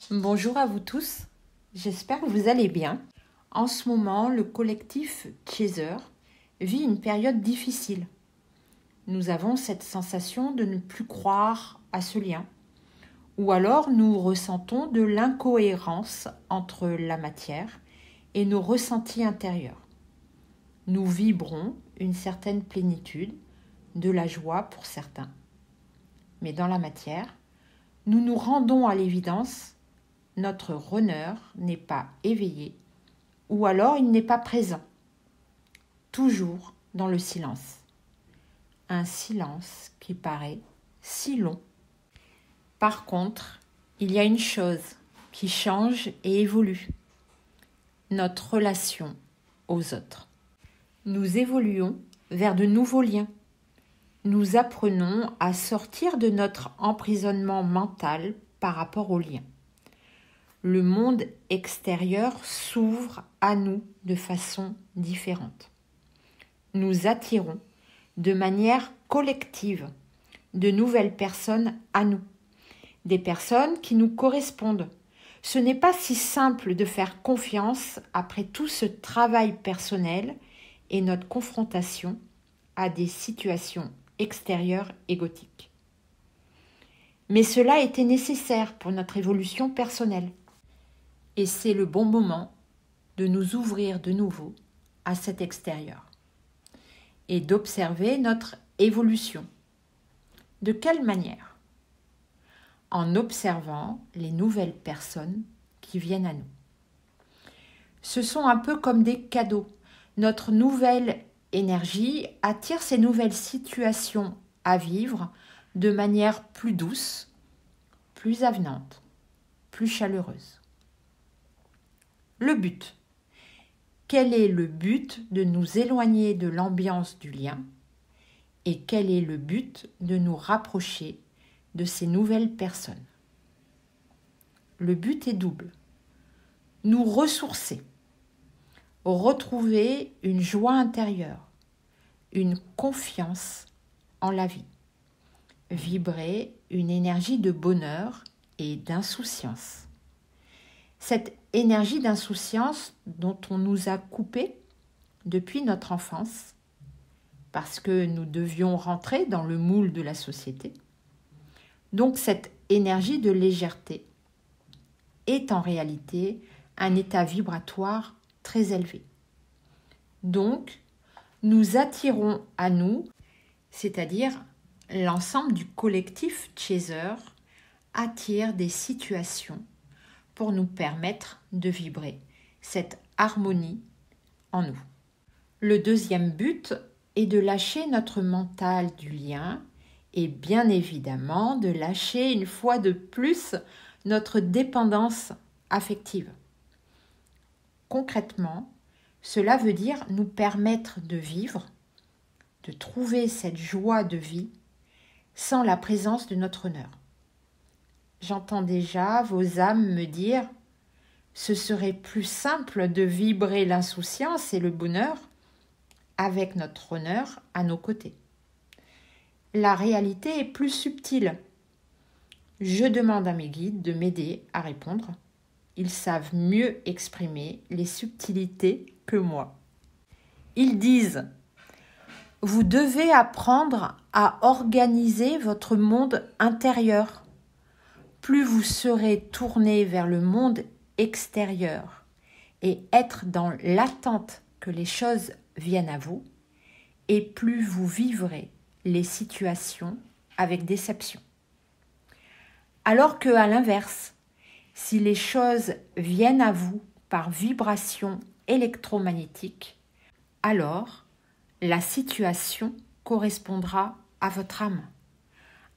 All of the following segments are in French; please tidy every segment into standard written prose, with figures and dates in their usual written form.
Bonjour à vous tous, j'espère que vous allez bien. En ce moment, le collectif Chaser vit une période difficile. Nous avons cette sensation de ne plus croire à ce lien, ou alors nous ressentons de l'incohérence entre la matière et nos ressentis intérieurs. Nous vibrons une certaine plénitude, de la joie pour certains. Mais dans la matière, nous nous rendons à l'évidence, notre runner n'est pas éveillé ou alors il n'est pas présent, toujours dans le silence. Un silence qui paraît si long. Par contre, il y a une chose qui change et évolue, notre relation aux autres. Nous évoluons vers de nouveaux liens. Nous apprenons à sortir de notre emprisonnement mental par rapport aux liens. Le monde extérieur s'ouvre à nous de façon différente. Nous attirons de manière collective de nouvelles personnes à nous, des personnes qui nous correspondent. Ce n'est pas si simple de faire confiance après tout ce travail personnel et notre confrontation à des situations extérieures égotiques. Mais cela était nécessaire pour notre évolution personnelle. Et c'est le bon moment de nous ouvrir de nouveau à cet extérieur et d'observer notre évolution. De quelle manière ? En observant les nouvelles personnes qui viennent à nous. Ce sont un peu comme des cadeaux. Notre nouvelle énergie attire ces nouvelles situations à vivre de manière plus douce, plus avenante, plus chaleureuse. Le but. Quel est le but de nous éloigner de l'ambiance du lien et quel est le but de nous rapprocher de ces nouvelles personnes? Le but est double. Nous ressourcer, retrouver une joie intérieure, une confiance en la vie, vibrer une énergie de bonheur et d'insouciance. Cette énergie d'insouciance dont on nous a coupé depuis notre enfance, parce que nous devions rentrer dans le moule de la société. Donc cette énergie de légèreté est en réalité un état vibratoire très élevé. Donc, nous attirons à nous, c'est-à-dire l'ensemble du collectif Chaser, attire des situations pour nous permettre de vibrer cette harmonie en nous. Le deuxième but est de lâcher notre mental du lien et bien évidemment de lâcher une fois de plus notre dépendance affective. Concrètement, cela veut dire nous permettre de vivre, de trouver cette joie de vie sans la présence de notre honneur. J'entends déjà vos âmes me dire « Ce serait plus simple de vibrer l'insouciance et le bonheur avec notre honneur à nos côtés. » La réalité est plus subtile. Je demande à mes guides de m'aider à répondre. Ils savent mieux exprimer les subtilités que moi. Ils disent « Vous devez apprendre à organiser votre monde intérieur. Plus vous serez tourné vers le monde extérieur et être dans l'attente que les choses viennent à vous, et plus vous vivrez les situations avec déception. Alors que, à l'inverse, si les choses viennent à vous par vibration électromagnétique, alors la situation correspondra à votre âme,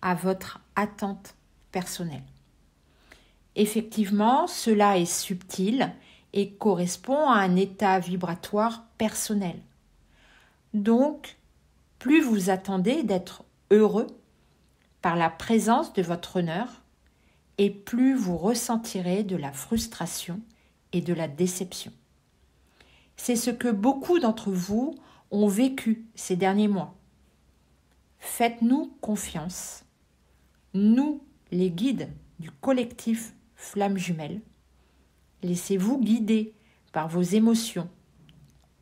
à votre attente personnelle. Effectivement, cela est subtil et correspond à un état vibratoire personnel. Donc, plus vous attendez d'être heureux par la présence de votre honneur, et plus vous ressentirez de la frustration et de la déception. C'est ce que beaucoup d'entre vous ont vécu ces derniers mois. Faites-nous confiance, nous, les guides du collectif flamme jumelle. Laissez-vous guider par vos émotions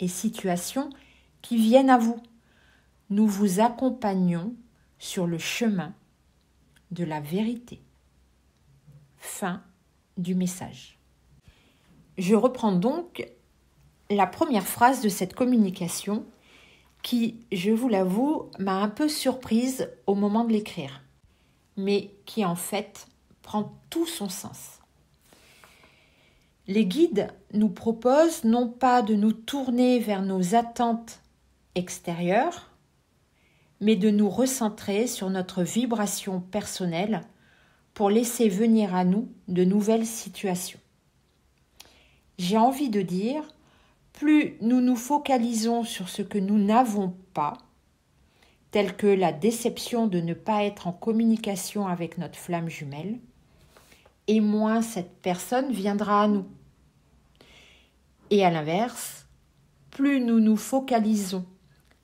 et situations qui viennent à vous. Nous vous accompagnons sur le chemin de la vérité. Fin du message. Je reprends donc la première phrase de cette communication qui, je vous l'avoue, m'a un peu surprise au moment de l'écrire, mais qui en fait prend tout son sens. Les guides nous proposent non pas de nous tourner vers nos attentes extérieures, mais de nous recentrer sur notre vibration personnelle pour laisser venir à nous de nouvelles situations. J'ai envie de dire, plus nous nous focalisons sur ce que nous n'avons pas, tel que la déception de ne pas être en communication avec notre flamme jumelle, et moins cette personne viendra à nous. Et à l'inverse, plus nous nous focalisons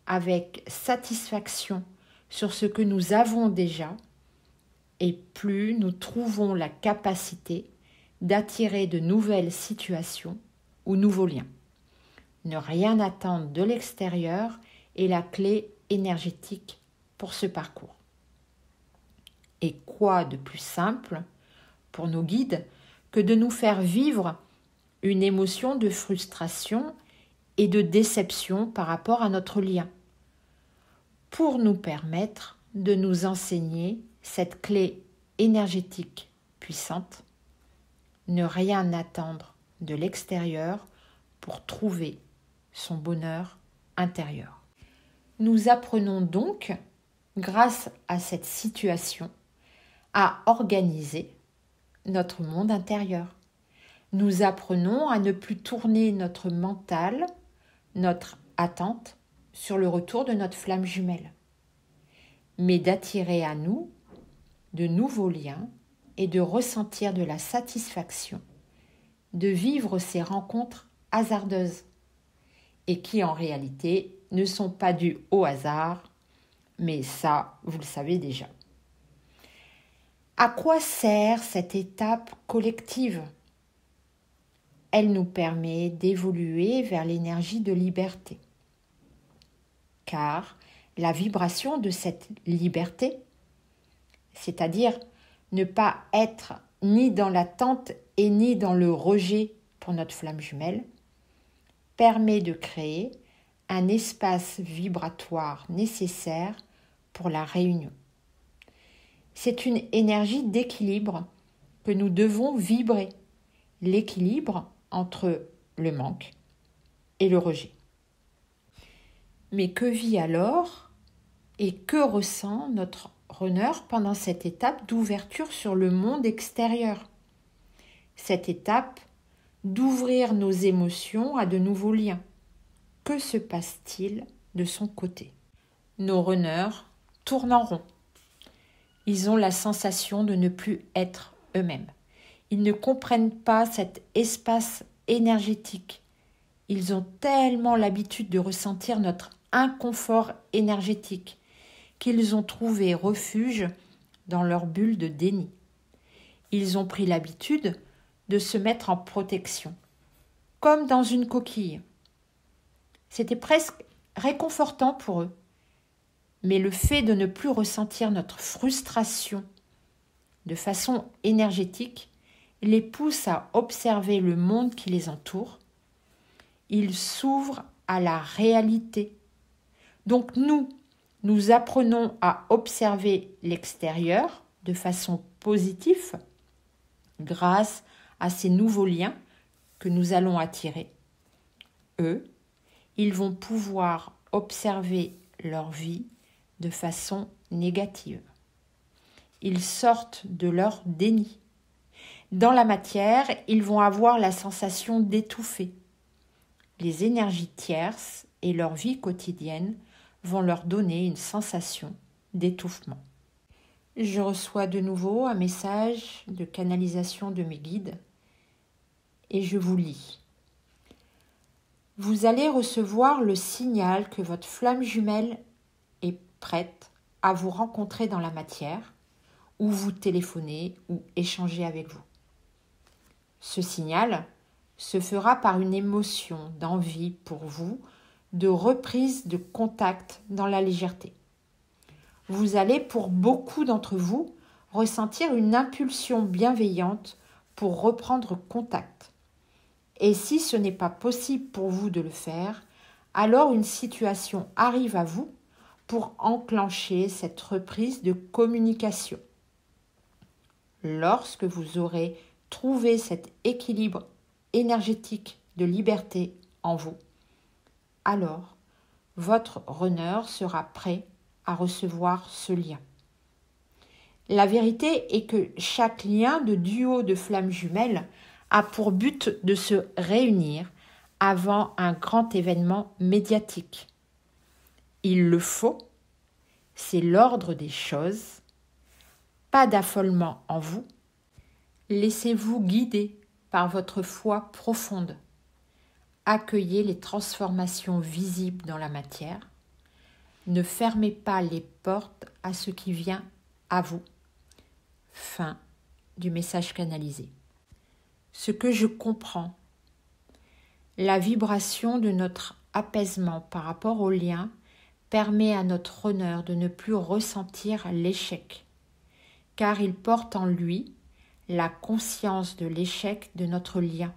avec satisfaction sur ce que nous avons déjà, et plus nous trouvons la capacité d'attirer de nouvelles situations ou nouveaux liens. Ne rien attendre de l'extérieur est la clé énergétique pour ce parcours. Et quoi de plus simple pour nos guides que de nous faire vivre une émotion de frustration et de déception par rapport à notre lien, pour nous permettre de nous enseigner cette clé énergétique puissante, ne rien attendre de l'extérieur pour trouver son bonheur intérieur. Nous apprenons donc, grâce à cette situation, à organiser notre monde intérieur. Nous apprenons à ne plus tourner notre mental, notre attente sur le retour de notre flamme jumelle, mais d'attirer à nous de nouveaux liens et de ressentir de la satisfaction, de vivre ces rencontres hasardeuses et qui en réalité ne sont pas dues au hasard, mais ça, vous le savez déjà. À quoi sert cette étape collective ? Elle nous permet d'évoluer vers l'énergie de liberté. Car la vibration de cette liberté, c'est-à-dire ne pas être ni dans l'attente et ni dans le rejet pour notre flamme jumelle, permet de créer un espace vibratoire nécessaire pour la réunion. C'est une énergie d'équilibre que nous devons vibrer, l'équilibre entre le manque et le rejet. Mais que vit alors et que ressent notre runner pendant cette étape d'ouverture sur le monde extérieur? Cette étape d'ouvrir nos émotions à de nouveaux liens. Que se passe-t-il de son côté? Nos runners tournent en rond. Ils ont la sensation de ne plus être eux-mêmes. Ils ne comprennent pas cet espace énergétique. Ils ont tellement l'habitude de ressentir notre inconfort énergétique qu'ils ont trouvé refuge dans leur bulle de déni. Ils ont pris l'habitude de se mettre en protection, comme dans une coquille. C'était presque réconfortant pour eux. Mais le fait de ne plus ressentir notre frustration de façon énergétique les pousse à observer le monde qui les entoure. Ils s'ouvrent à la réalité. Donc nous apprenons à observer l'extérieur de façon positive grâce à ces nouveaux liens que nous allons attirer. Eux, ils vont pouvoir observer leur vie de façon négative. Ils sortent de leur déni. Dans la matière, ils vont avoir la sensation d'étouffer. Les énergies tierces et leur vie quotidienne vont leur donner une sensation d'étouffement. Je reçois de nouveau un message de canalisation de mes guides et je vous lis. Vous allez recevoir le signal que votre flamme jumelle est prête à vous rencontrer dans la matière ou vous téléphoner ou échanger avec vous. Ce signal se fera par une émotion d'envie pour vous, de reprise de contact dans la légèreté. Vous allez, pour beaucoup d'entre vous, ressentir une impulsion bienveillante pour reprendre contact. Et si ce n'est pas possible pour vous de le faire, alors une situation arrive à vous pour enclencher cette reprise de communication. Lorsque vous aurez trouvé cet équilibre énergétique de liberté en vous, alors votre runner sera prêt à recevoir ce lien. La vérité est que chaque lien de duo de flammes jumelles a pour but de se réunir avant un grand événement médiatique. Il le faut, c'est l'ordre des choses. Pas d'affolement en vous. Laissez-vous guider par votre foi profonde. Accueillez les transformations visibles dans la matière. Ne fermez pas les portes à ce qui vient à vous. Fin du message canalisé. Ce que je comprends, la vibration de notre apaisement par rapport au lien permet à notre honneur de ne plus ressentir l'échec, car il porte en lui la conscience de l'échec de notre lien,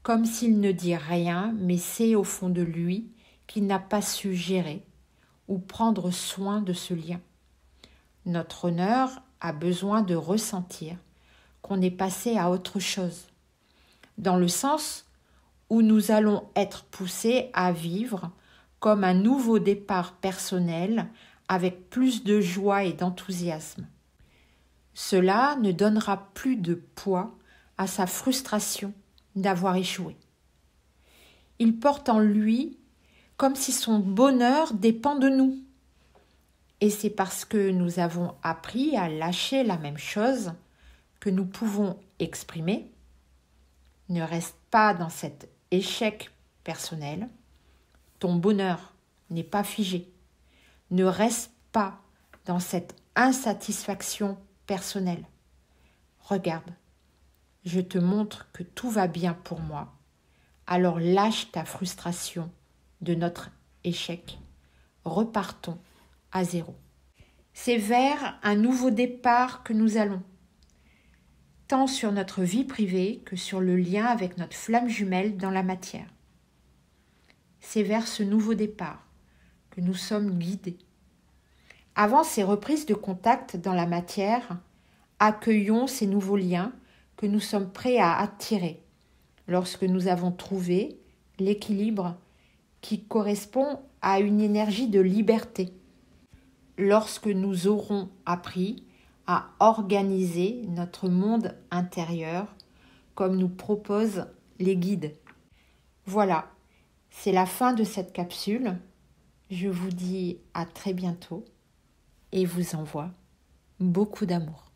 comme s'il ne dit rien, mais sait au fond de lui qu'il n'a pas su gérer ou prendre soin de ce lien. Notre honneur a besoin de ressentir qu'on est passé à autre chose, dans le sens où nous allons être poussés à vivre comme un nouveau départ personnel avec plus de joie et d'enthousiasme. Cela ne donnera plus de poids à sa frustration d'avoir échoué. Il porte en lui comme si son bonheur dépend de nous. Et c'est parce que nous avons appris à lâcher la même chose que nous pouvons exprimer. Ne reste pas dans cet échec personnel. Ton bonheur n'est pas figé. Ne reste pas dans cette insatisfaction personnelle. Regarde, je te montre que tout va bien pour moi. Alors lâche ta frustration de notre échec. Repartons à zéro. C'est vers un nouveau départ que nous allons, tant sur notre vie privée que sur le lien avec notre flamme jumelle dans la matière. C'est vers ce nouveau départ que nous sommes guidés. Avant ces reprises de contact dans la matière, accueillons ces nouveaux liens que nous sommes prêts à attirer lorsque nous avons trouvé l'équilibre qui correspond à une énergie de liberté. Lorsque nous aurons appris à organiser notre monde intérieur comme nous proposent les guides. Voilà, c'est la fin de cette capsule. Je vous dis à très bientôt et vous envoie beaucoup d'amour.